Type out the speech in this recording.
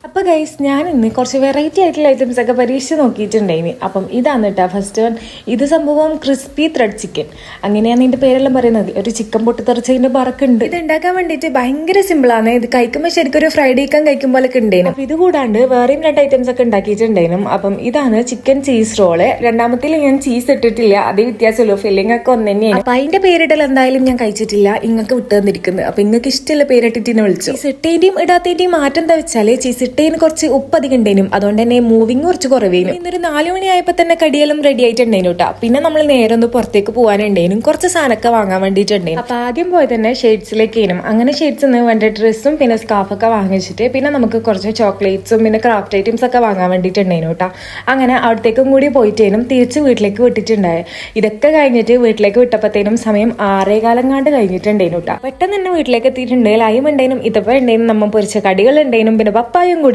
അപ്പോൾ ഗൈസ് ഞാൻ ഇന്ന് കുറച്ച് വെറൈറ്റി ആയിട്ടുള്ള ഐറ്റംസ് ഒക്കെ പരീക്ഷിച്ച് നോക്കിയിട്ടുണ്ടായിന്. അപ്പം ഇതാണ് കേട്ടോ ഫസ്റ്റ് വൺ. ഇത് സംഭവം ക്രിസ്പി ത്രെഡ് ചിക്കൻ, അങ്ങനെയാണ് ഇതിൻ്റെ പേരെല്ലാം പറയുന്നത്. ഒരു ചിക്കൻ പൊട്ടിത്തെറിച്ചതിൻ്റെ പറക്കുണ്ട്. ഇത് ഉണ്ടാക്കാൻ വേണ്ടിയിട്ട് ഭയങ്കര സിമ്പിളാണ്. ഇത് കഴിക്കുമ്പോൾ ശരിക്കും ഒരു ഫ്രൈഡ് ചിക്കൻ കഴിക്കുമ്പോഴൊക്കെ ഉണ്ടായിരുന്നു. അപ്പം ഇത് കൂടാണ്ട് വേറെയും രണ്ട് ഐറ്റംസ് ഒക്കെ ഉണ്ടാക്കിയിട്ടുണ്ടായിരുന്നു. അപ്പം ഇതാണ് ചിക്കൻ ചീസ് റോള്. രണ്ടാമത്തിൽ ഞാൻ ചീസ് ഇട്ടിട്ടില്ല, അതേ വ്യത്യാസമുള്ളൂ. ഫില്ലിംഗ് ഒക്കെ ഒന്ന് തന്നെയാണ്. അപ്പം അതിൻ്റെ പേരിടൽ എന്തായാലും ഞാൻ കഴിച്ചിട്ടില്ല, ഇങ്ങക്ക് വിട്ടു തന്നിരിക്കുന്നത്. അപ്പം ഇങ്ങക്ക് ഇഷ്ടമുള്ള പേരിട്ടിട്ട് വിളിച്ചു. ചീസ് ഇട്ടേന്റെയും ഇടാത്തേന്റെയും മാറ്റം എന്താ വെച്ചാൽ ചീസ് ഇട്ടേന് കുറച്ച് ഉപ്പധികം ഉണ്ടേനും, അതുകൊണ്ട് തന്നെ മൂവിങ് കുറച്ച് കുറവേനും. ഇന്നൊരു 4 മണിയായപ്പോൾ തന്നെ കടിയെല്ലാം റെഡി ആയിട്ടുണ്ടായിരുന്നു കേട്ടോ. പിന്നെ നമ്മൾ നേരെ ഒന്ന് പുറത്തേക്ക് പോകാനുണ്ടേനും, കുറച്ച് സാധനമൊക്കെ വാങ്ങാൻ വേണ്ടിയിട്ടുണ്ടായിരുന്നു. അപ്പൊ ആദ്യം പോയി തന്നെ ഷെയ്ഡ്സിലേക്ക് ഇനും. അങ്ങനെ ഷെയ്ഡ്സ് വേണ്ട ഡ്രസ്സും പിന്നെ സ്കാർഫൊക്കെ വാങ്ങിച്ചിട്ട് പിന്നെ നമുക്ക് കുറച്ച് ചോക്ലേറ്റ്സും പിന്നെ ക്രാഫ്റ്റ് ഐറ്റംസ് ഒക്കെ വാങ്ങാൻ വേണ്ടിയിട്ടുണ്ടായിരുന്നു കേട്ടോ. അങ്ങനെ അവിടത്തേക്കും കൂടി പോയിട്ടേനും തിരിച്ച് വീട്ടിലേക്ക് വിട്ടിട്ടുണ്ടായി. ഇതൊക്കെ കഴിഞ്ഞിട്ട് വീട്ടിലേക്ക് വിട്ടപ്പോഴത്തേനും സമയം 6:15 കഴിഞ്ഞിട്ടുണ്ടായിരുന്നു കേട്ടോ. പെട്ടെന്ന് തന്നെ വീട്ടിലേക്ക് എത്തിയിട്ടുണ്ടെങ്കിൽ അയും ഉണ്ടേനും ഇതപ്പം ഉണ്ടേനും നമ്മൾ പൊരിച്ച കടികൾ ഉണ്ടേനും പിന്നെ പപ്പായും